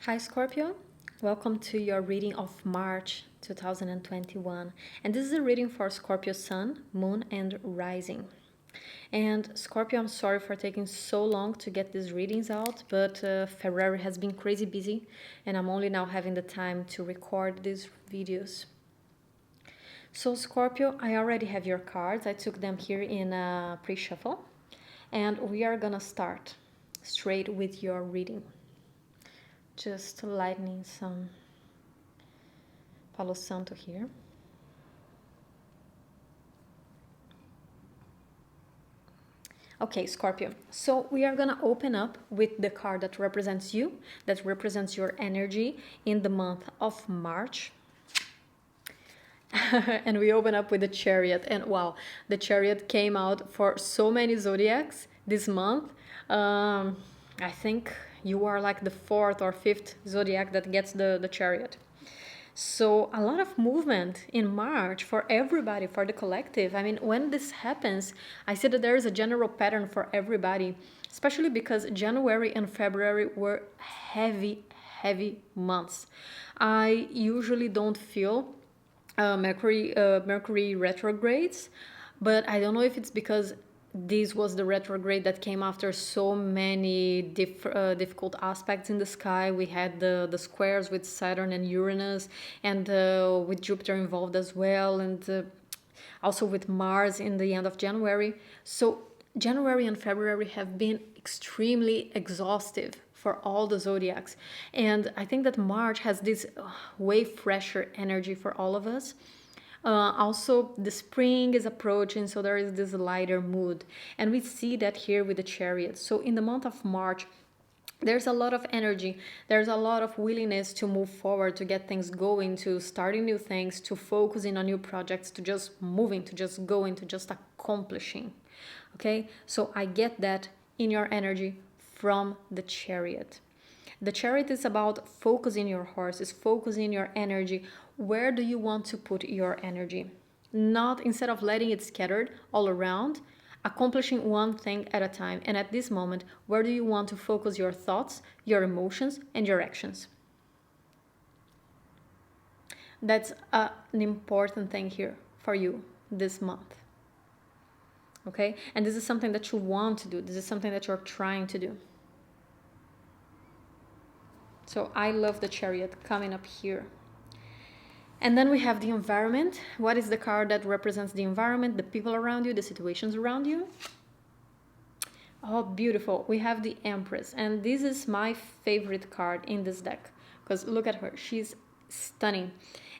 Hi Scorpio, welcome to your reading of March 2021. And this is a reading for Scorpio Sun, Moon, and Rising. And Scorpio, I'm sorry for taking so long to get these readings out, but February has been crazy busy, and I'm only now having the time to record these videos. So Scorpio, I already have your cards. I took them here in a pre-shuffle, and we are gonna start straight with your reading. Just lightening some Palo Santo here. Okay, Scorpio. So we are gonna open up with the card that represents you, that represents your energy in the month of March. And we open up with the Chariot, and wow, the Chariot came out for so many zodiacs this month. I think you are like the fourth or fifth zodiac that gets the Chariot. So a lot of movement in March for everybody, for the collective. I mean, when this happens, I see that there is a general pattern for everybody, especially because January and February were heavy months. I usually don't feel Mercury retrogrades, but I don't know if it's because this was the retrograde that came after so many difficult aspects in the sky. We had the squares with Saturn and Uranus, and with Jupiter involved as well, and also with Mars in the end of January. So January and February have been extremely exhaustive for all the zodiacs, and I think that March has this way fresher energy for all of us. Also, the spring is approaching, so there is this lighter mood, and we see that here with the Chariot. So in the month of March, there's a lot of energy, there's a lot of willingness to move forward, to get things going, to starting new things, to focusing on new projects, to just moving, to just going, to just accomplishing. Okay, so I get that in your energy from the Chariot. The Chariot is about focusing your horse, is focusing your energy. Where do you want to put your energy? Not instead of letting it scattered all around, accomplishing one thing at a time. And at this moment, where do you want to focus your thoughts, your emotions, and your actions? That's an important thing here for you this month. Okay? And this is something that you want to do. This is something that you're trying to do. So I love the Chariot coming up here. And then we have the environment. What is the card that represents the environment, the people around you, the situations around you? Oh, beautiful. We have the Empress. And this is my favorite card in this deck. Because look at her. She's stunning.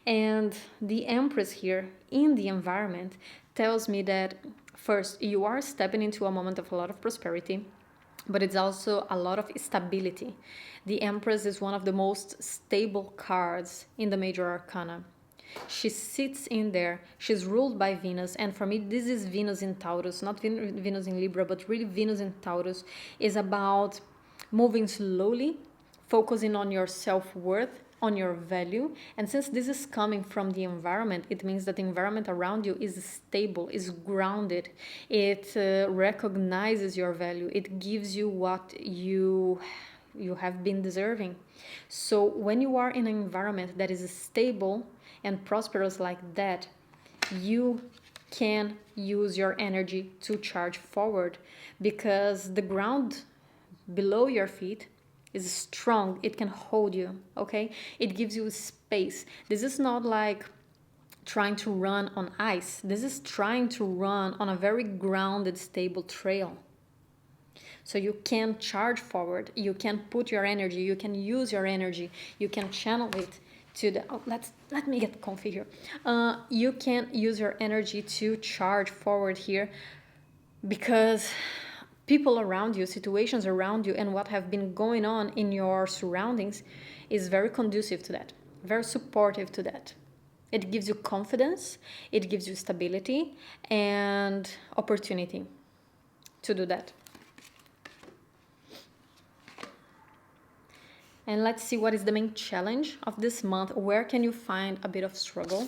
And the Empress here in the environment tells me that first, you are stepping into a moment of a lot of prosperity, but it's also a lot of stability. The Empress is one of the most stable cards in the major arcana. She sits in there, she's ruled by Venus, and for me this is Venus in Taurus, not Venus in Libra, but really Venus in Taurus is about moving slowly, focusing on your self-worth, on your value. And since this is coming from the environment, it means that the environment around you is stable, is grounded. It recognizes your value. It gives you what you have been deserving. So when you are in an environment that is stable and prosperous like that, you can use your energy to charge forward, because the ground below your feet is strong. It can hold you. Okay, it gives you space. This is not like trying to run on ice. This is trying to run on a very grounded, stable trail. So you can charge forward, you can put your energy, you can use your energy, you can channel it to the, let me get comfy here. You can use your energy to charge forward here, because people around you, situations around you, and what have been going on in your surroundings is very conducive to that, very supportive to that. It gives you confidence, it gives you stability and opportunity to do that. And let's see what is the main challenge of this month. Where can you find a bit of struggle?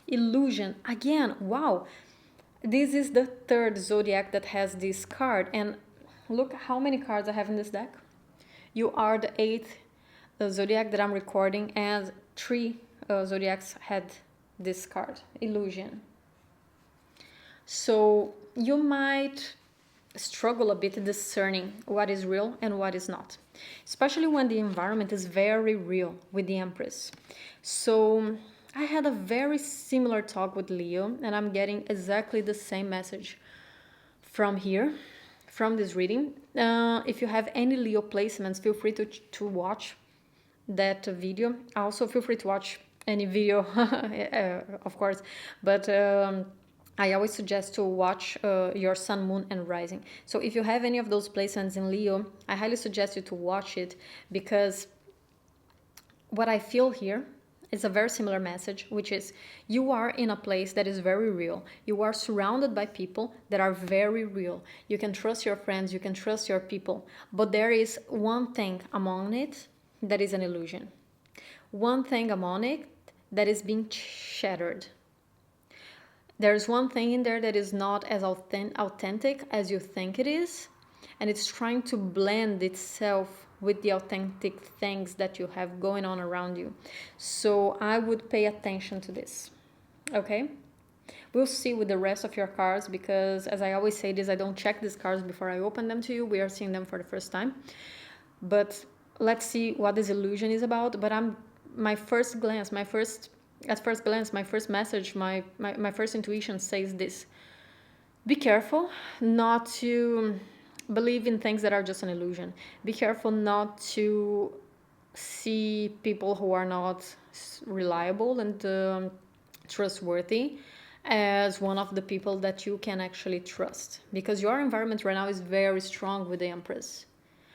Illusion. Again, wow. This is the third zodiac that has this card. And look how many cards I have in this deck. You are the eighth zodiac that I'm recording, and 3 zodiacs had this card, illusion. So you might struggle a bit discerning what is real and what is not, especially when the environment is very real with the Empress. So I had a very similar talk with Leo, and I'm getting exactly the same message from here, from this reading. If you have any Leo placements, feel free to watch that video. Also, feel free to watch any video, of course, but I always suggest to watch your sun, moon, and rising. So if you have any of those placements in Leo, I highly suggest you to watch it, because what I feel here is a very similar message, which is you are in a place that is very real. You are surrounded by people that are very real. You can trust your friends, you can trust your people, but there is one thing among it that is an illusion. One thing among it that is being shattered. There's one thing in there that is not as authentic as you think it is, and it's trying to blend itself with the authentic things that you have going on around you. So I would pay attention to this, okay? We'll see with the rest of your cards, because as I always say this, I don't check these cards before I open them to you. We are seeing them for the first time. But let's see what this illusion is about. But my first message, my first intuition says this: be careful not to believe in things that are just an illusion. Be careful not to see people who are not reliable and trustworthy as one of the people that you can actually trust, because your environment right now is very strong with the Empress.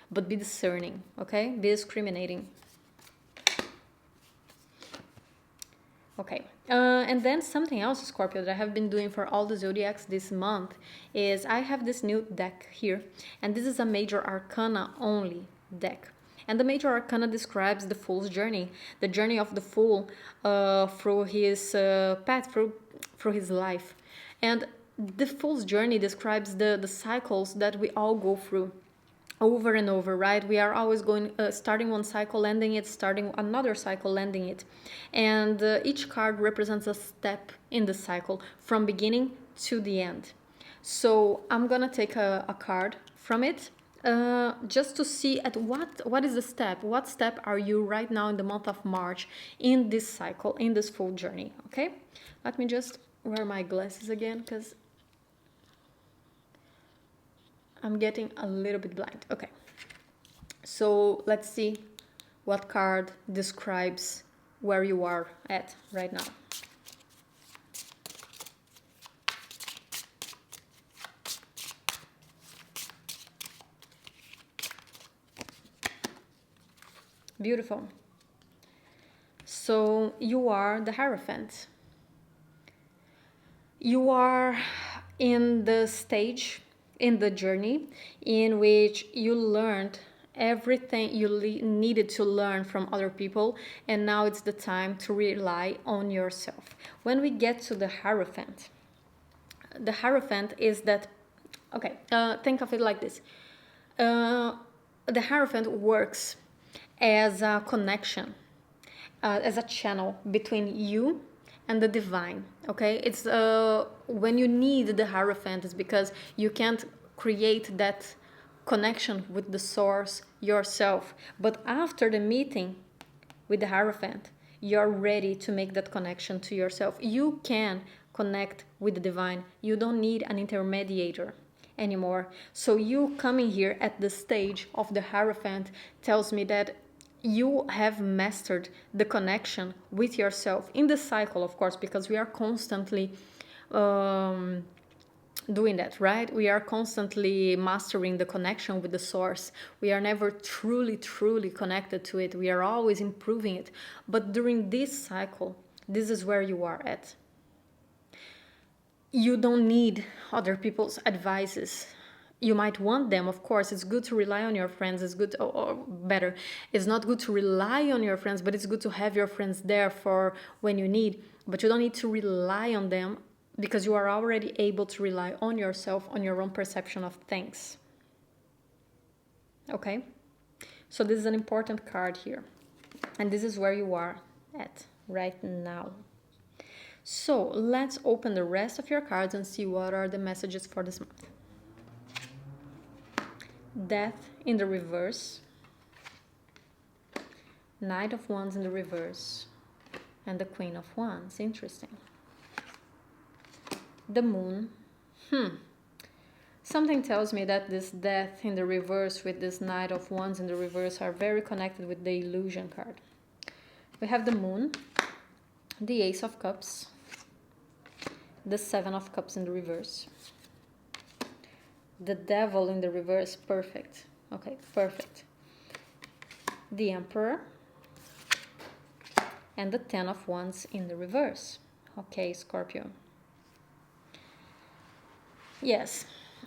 But be discerning, okay? Be discriminating. Okay, and then something else, Scorpio, that I have been doing for all the zodiacs this month is I have this new deck here, and this is a major arcana only deck. And the major arcana describes the Fool's journey, the journey of the Fool through his path, through his life. And the Fool's journey describes the cycles that we all go through over and over, right? We are always going, starting one cycle, ending it, starting another cycle, ending it. And each card represents a step in the cycle from beginning to the end. So I'm gonna take a card from it just to see at what is the step, what step are you right now in the month of March in this cycle, in this Fool journey, okay? Let me just wear my glasses again, because I'm getting a little bit blind. Okay, so let's see what card describes where you are at right now. Beautiful. So you are the Hierophant. You are in the stage in the journey in which you learned everything you needed to learn from other people, and now it's the time to rely on yourself. When we get to the Hierophant is that, okay, think of it like this. The Hierophant works as a connection, as a channel between you and the divine, okay? It's when you need the Hierophant is because you can't create that connection with the source yourself. But after the meeting with the Hierophant, you're ready to make that connection to yourself. You can connect with the divine. You don't need an intermediator anymore. So you coming here at the stage of the Hierophant tells me that you have mastered the connection with yourself in the cycle, of course, because we are constantly doing that, right? We are constantly mastering the connection with the source. We are never truly connected to it. We are always improving it. But during this cycle, this is where you are at. You don't need other people's advices. You might want them, of course. It's good to rely on your friends. It's good, or better, it's not good to rely on your friends, but it's good to have your friends there for when you need. But you don't need to rely on them, because you are already able to rely on yourself, on your own perception of things. Okay? So this is an important card here. And this is where you are at right now. So let's open the rest of your cards and see what are the messages for this month. Death in the reverse. Knight of Wands in the reverse. And the Queen of Wands. Interesting. The Moon. Something tells me that this Death in the reverse with this Knight of Wands in the reverse are very connected with the Illusion card. We have the Moon, the Ace of Cups, the Seven of Cups in the reverse, the Devil in the reverse, perfect. Okay, perfect. The Emperor, and the Ten of Wands in the reverse. Okay, Scorpio. Yes,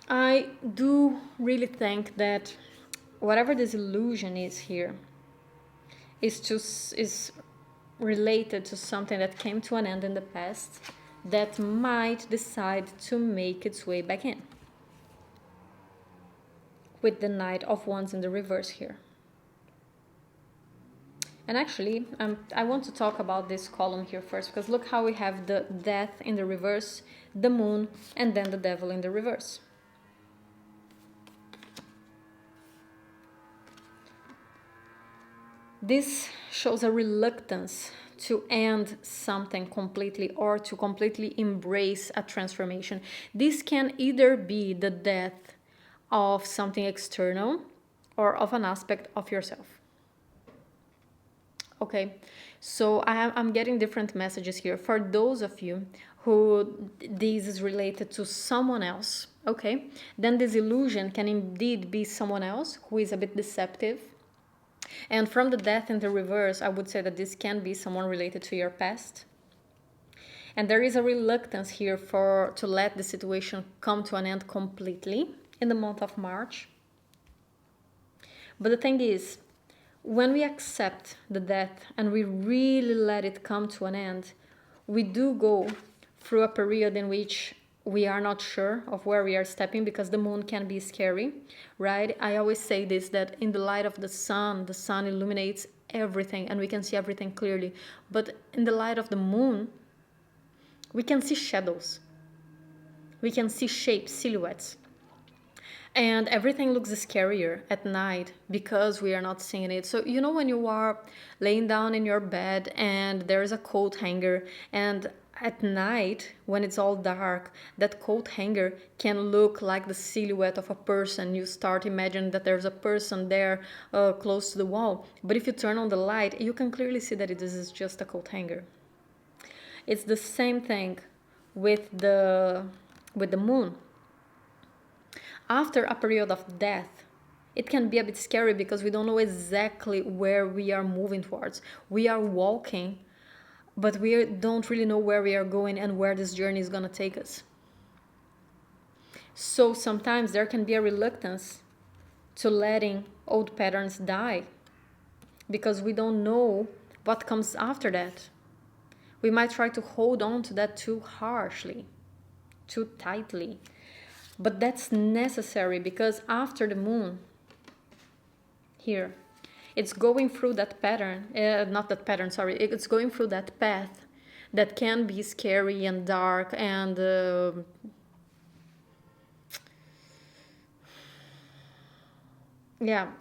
I do really think that whatever this illusion is here is related to something that came to an end in the past that might decide to make its way back in. With the Knight of Wands in the reverse here. And actually, I want to talk about this column here first, because look how we have the Death in the reverse, the Moon, and then the Devil in the reverse. This shows a reluctance to end something completely or to completely embrace a transformation. This can either be the death of something external or of an aspect of yourself. Okay, so I'm getting different messages here. For those of you who this is related to someone else, okay, then this illusion can indeed be someone else who is a bit deceptive. And from the Death in the reverse, I would say that this can be someone related to your past. And there is a reluctance here to let the situation come to an end completely in the month of March. But the thing is, when we accept the death and we really let it come to an end, we do go through a period in which we are not sure of where we are stepping, because the moon can be scary, right? I always say this, that in the light of the sun illuminates everything and we can see everything clearly. But in the light of the moon, we can see shadows. We can see shapes, silhouettes. And everything looks scarier at night because we are not seeing it. So, you know, when you are laying down in your bed and there's a coat hanger, and at night, when it's all dark, that coat hanger can look like the silhouette of a person. You start imagining that there's a person there close to the wall. But if you turn on the light, you can clearly see that this is just a coat hanger. It's the same thing with the moon. After a period of death, it can be a bit scary because we don't know exactly where we are moving towards. We are walking, but we don't really know where we are going and where this journey is going to take us. So sometimes there can be a reluctance to letting old patterns die because we don't know what comes after that. We might try to hold on to that too harshly, too tightly. But that's necessary because after the moon, here, it's going through that pattern, it's going through that path that can be scary and dark and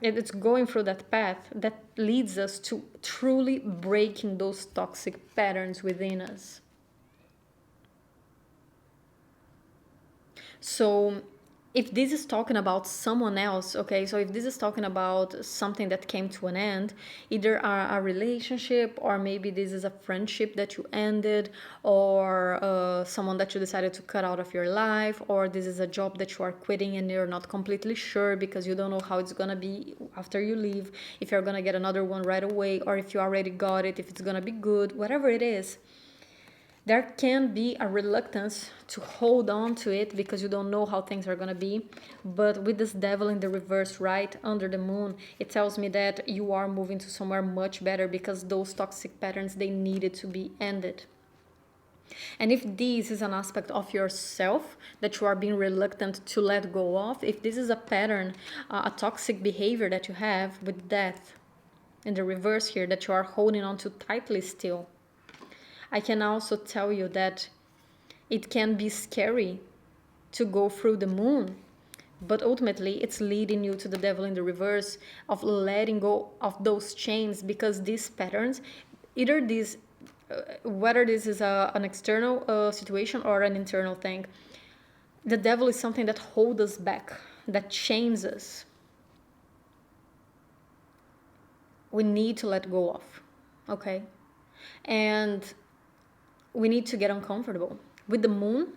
it's going through that path that leads us to truly breaking those toxic patterns within us. So if this is talking about someone else, okay, so if this is talking about something that came to an end, either a relationship, or maybe this is a friendship that you ended, or someone that you decided to cut out of your life, or this is a job that you are quitting and you're not completely sure because you don't know how it's gonna be after you leave, if you're gonna get another one right away, or if you already got it, if it's gonna be good, whatever it is. There can be a reluctance to hold on to it because you don't know how things are going to be. But with this devil in the reverse right under the moon, it tells me that you are moving to somewhere much better because those toxic patterns, they needed to be ended. And if this is an aspect of yourself that you are being reluctant to let go of, if this is a pattern, a toxic behavior that you have with death, in the reverse here that you are holding on to tightly still. I can also tell you that it can be scary to go through the moon, but ultimately it's leading you to the devil in the reverse, of letting go of those chains, because these patterns, either these, whether this is an external situation or an internal thing, the devil is something that holds us back, that chains us. We need to let go of, okay? And we need to get uncomfortable. With the moon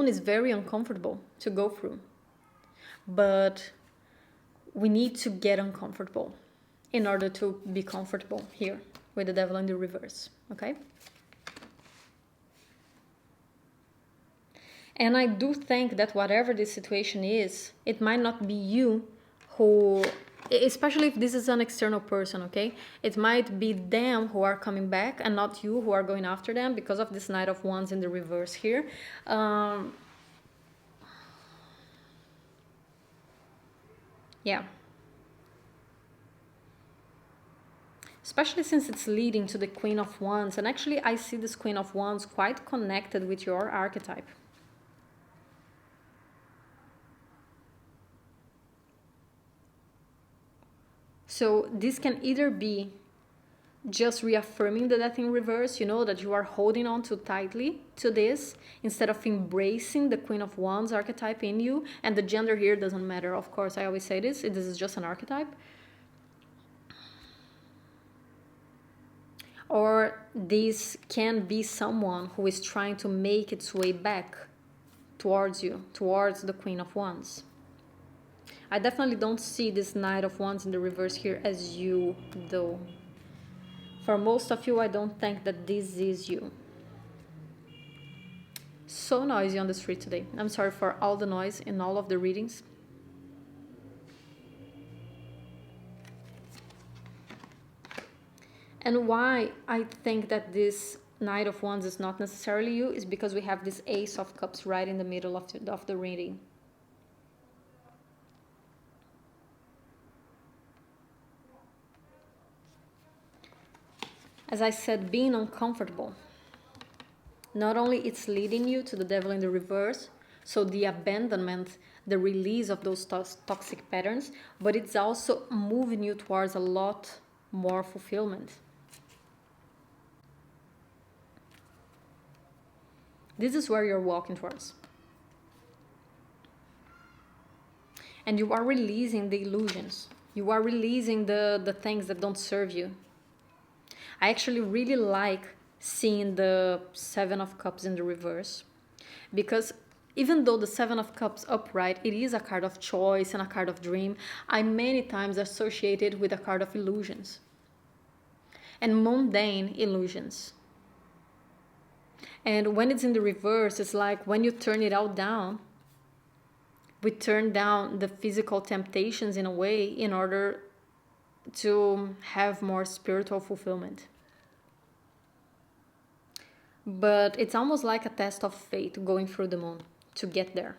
is very uncomfortable to go through. But we need to get uncomfortable in order to be comfortable here with the devil in the reverse, okay? And I do think that whatever this situation is, it might not be you who, especially if this is an external person, okay? It might be them who are coming back and not you who are going after them, because of this Knight of Wands in the reverse here. Yeah. Especially since it's leading to the Queen of Wands. And actually, I see this Queen of Wands quite connected with your archetype. So this can either be just reaffirming the death in reverse, you know, that you are holding on too tightly to this instead of embracing the Queen of Wands archetype in you. And the gender here doesn't matter, of course, I always say this is just an archetype. Or this can be someone who is trying to make its way back towards you, towards the Queen of Wands. I definitely don't see this Knight of Wands in the reverse here as you, though. For most of you, I don't think that this is you. So noisy on the street today. I'm sorry for all the noise in all of the readings. And why I think that this Knight of Wands is not necessarily you is because we have this Ace of Cups right in the middle of the reading. As I said, being uncomfortable. Not only it's leading you to the devil in the reverse, so the abandonment, the release of those toxic patterns, but it's also moving you towards a lot more fulfillment. This is where you're walking towards. And you are releasing the illusions. You are releasing the things that don't serve you. I actually really like seeing the Seven of Cups in the reverse, because even though the Seven of Cups upright, it is a card of choice and a card of dream, I many times associate it with a card of illusions and mundane illusions. And when it's in the reverse, it's like when you turn it all down, we turn down the physical temptations in a way in order to have more spiritual fulfillment. But it's almost like a test of fate going through the moon to get there.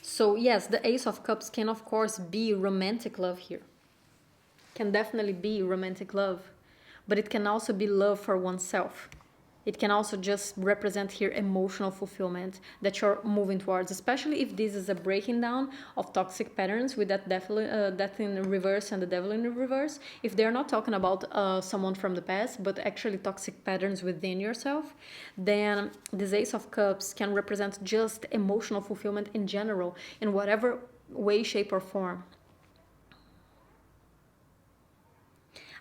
So yes, the Ace of Cups can of course be romantic love here. Can definitely be romantic love. But it can also be love for oneself. It can also just represent here emotional fulfillment that you're moving towards, especially if this is a breaking down of toxic patterns with that death in the reverse and the devil in the reverse. If they're not talking about someone from the past, but actually toxic patterns within yourself, then this Ace of Cups can represent just emotional fulfillment in general, in whatever way, shape, or form.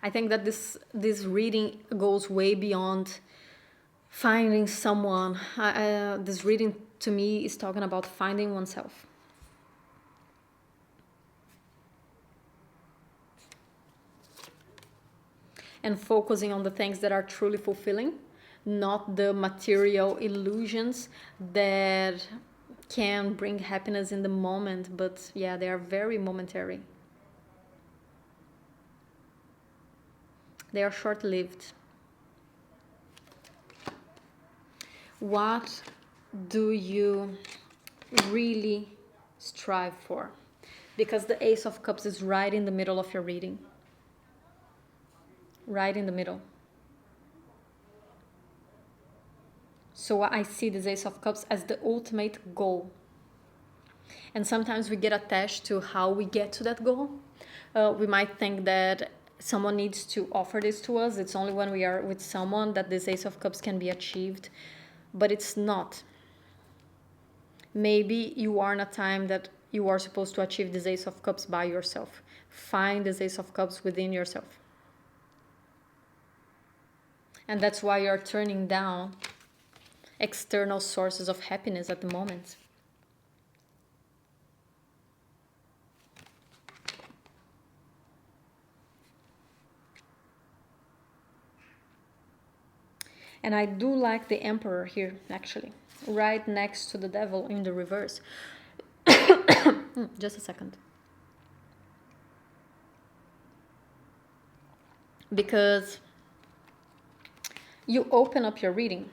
I think that this reading goes way beyond finding someone. This reading to me is talking about finding oneself. And focusing on the things that are truly fulfilling, not the material illusions that can bring happiness in the moment, but yeah, they are very momentary. They are short-lived. What do you really strive for? Because the Ace of Cups is right in the middle of your reading. Right in the middle. So I see this Ace of Cups as the ultimate goal. And sometimes we get attached to how we get to that goal. We might think that someone needs to offer this to us. It's only when we are with someone that this Ace of Cups can be achieved. But it's not. Maybe you are in a time that you are supposed to achieve this Ace of Cups by yourself. Find this Ace of Cups within yourself. And that's why you're turning down external sources of happiness at the moment. And I do like the Emperor here, actually, right next to the Devil in the reverse. Just a second. Because you open up your reading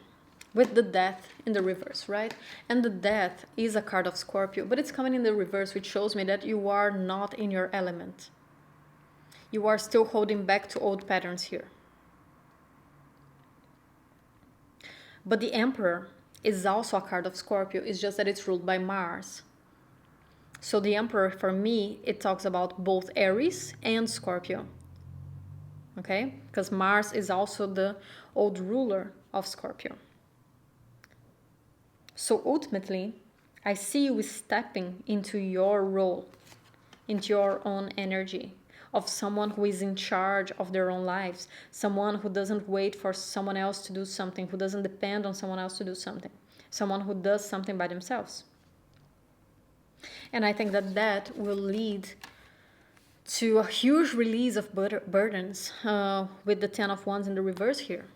with the Death in the reverse, right? And the Death is a card of Scorpio, but it's coming in the reverse, which shows me that you are not in your element. You are still holding back to old patterns here. But the Emperor is also a card of Scorpio. It's just that it's ruled by Mars. So the Emperor, for me, it talks about both Aries and Scorpio. Okay? Because Mars is also the old ruler of Scorpio. So ultimately, I see you stepping into your role, into your own energy, of someone who is in charge of their own lives, someone who doesn't wait for someone else to do something, who doesn't depend on someone else to do something, someone who does something by themselves. And I think that that will lead to a huge release of burdens with the Ten of Wands in the reverse here.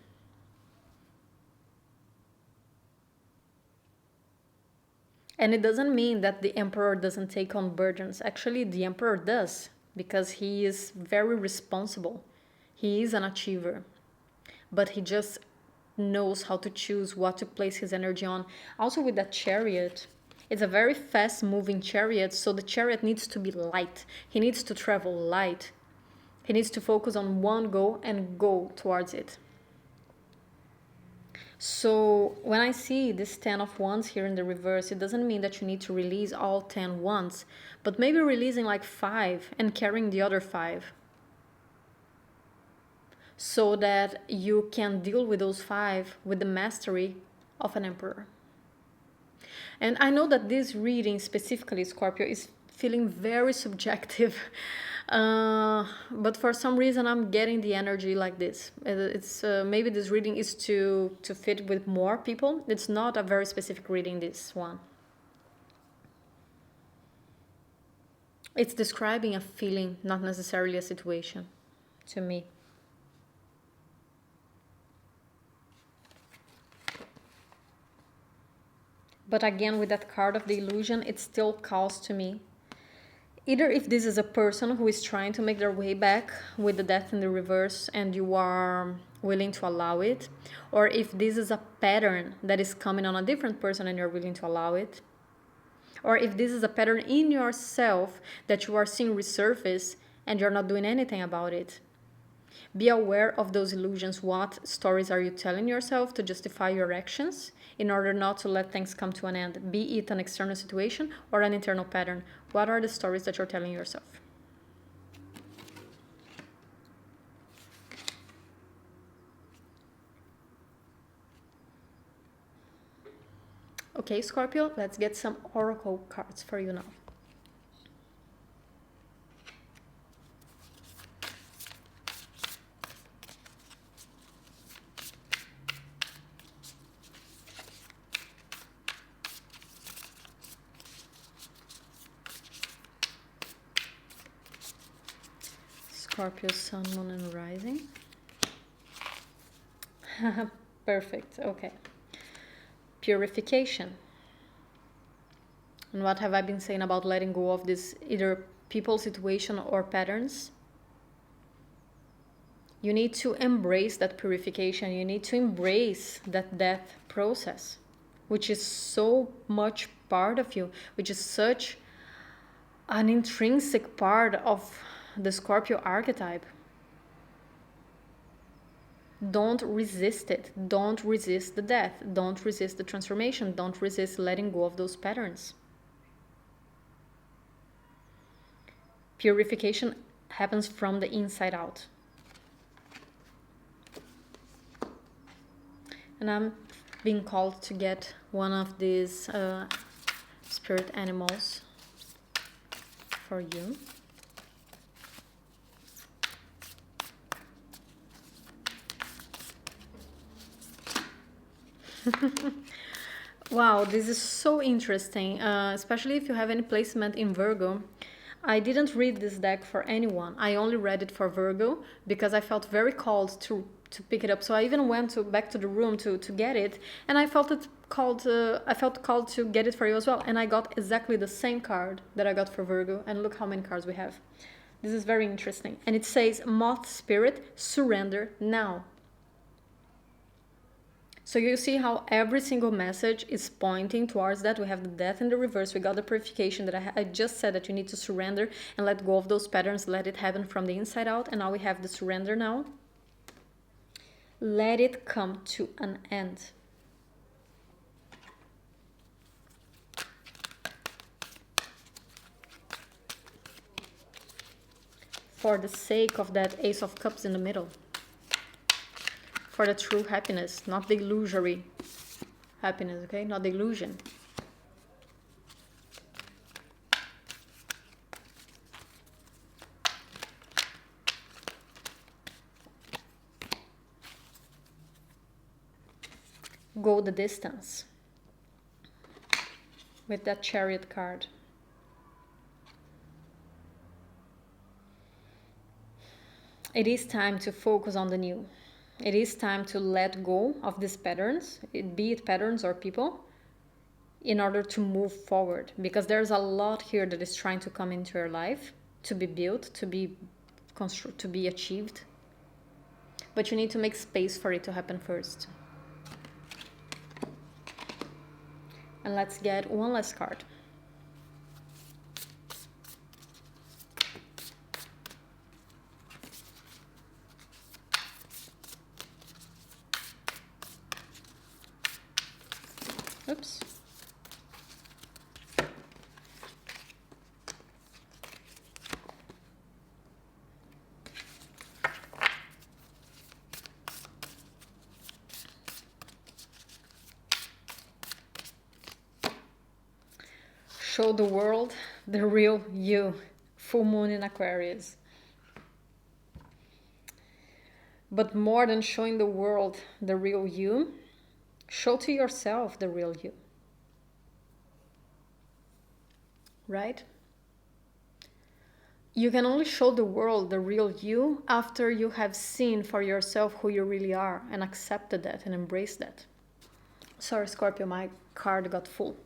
And it doesn't mean that the Emperor doesn't take on burdens. Actually, the Emperor does, because he is very responsible. He is an achiever. But he just knows how to choose what to place his energy on. Also with that Chariot, it's a very fast moving chariot, so the chariot needs to be light. He needs to travel light. He needs to focus on one goal and go towards it. So when I see this 10 of Wands here in the reverse, it doesn't mean that you need to release all 10 wands, but maybe releasing like 5 and carrying the other 5. So that you can deal with those 5 with the mastery of an Emperor. And I know that this reading, specifically Scorpio, is feeling very subjective. But for some reason I'm getting the energy like this. It's maybe this reading is to fit with more people. It's not a very specific reading, this one. It's describing a feeling, not necessarily a situation, to me. But again, with that card of the illusion, it still calls to me. Either if this is a person who is trying to make their way back with the Death in the reverse and you are willing to allow it, or if this is a pattern that is coming on a different person and you're willing to allow it, or if this is a pattern in yourself that you are seeing resurface and you're not doing anything about it. Be aware of those illusions. What stories are you telling yourself to justify your actions in order not to let things come to an end? Be it an external situation or an internal pattern. What are the stories that you're telling yourself? Okay, Scorpio, let's get some oracle cards for you now. Scorpio, Sun, Moon, and Rising. Perfect, okay. Purification. And what have I been saying about letting go of this either people, situation, or patterns? You need to embrace that purification. You need to embrace that death process, which is so much part of you, which is such an intrinsic part of the Scorpio archetype. Don't resist it. Don't resist the death. Don't resist the transformation. Don't resist letting go of those patterns. Purification happens from the inside out. And I'm being called to get one of these spirit animals for you. Wow, this is so interesting, especially if you have any placement in Virgo. I didn't read this deck for anyone. I only read it for Virgo because I felt very called to pick it up. So I even went back to the room to get it, and I felt called to get it for you as well. And I got exactly the same card that I got for Virgo. And look how many cards we have. This is very interesting. And it says, Moth Spirit, surrender now. So you see how every single message is pointing towards that. We have the death in the reverse. We got the purification that I just said, that you need to surrender and let go of those patterns. Let it happen from the inside out. And now we have the surrender now. Let it come to an end. For the sake of that Ace of Cups in the middle. For the true happiness, not the illusory happiness, okay? Not the illusion. Go the distance with that Chariot card. It is time to focus on the new. It is time to let go of these patterns, be it patterns or people, in order to move forward. Because there's a lot here that is trying to come into your life, to be built, to be achieved. But you need to make space for it to happen first. And let's get one last card. Oops. Show the world the real you. Full moon in Aquarius. But more than showing the world the real you, show to yourself the real you. Right? You can only show the world the real you after you have seen for yourself who you really are and accepted that and embraced that. Sorry, Scorpio, my card got full.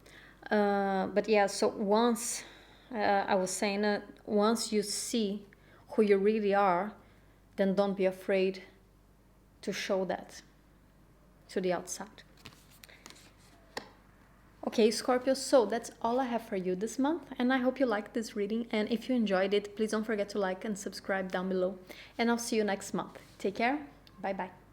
But yeah, so once, I was saying that once you see who you really are, then don't be afraid to show that to the outside. Okay, Scorpio, so that's all I have for you this month, and I hope you liked this reading, and if you enjoyed it, please don't forget to like and subscribe down below, and I'll see you next month. Take care. Bye-bye.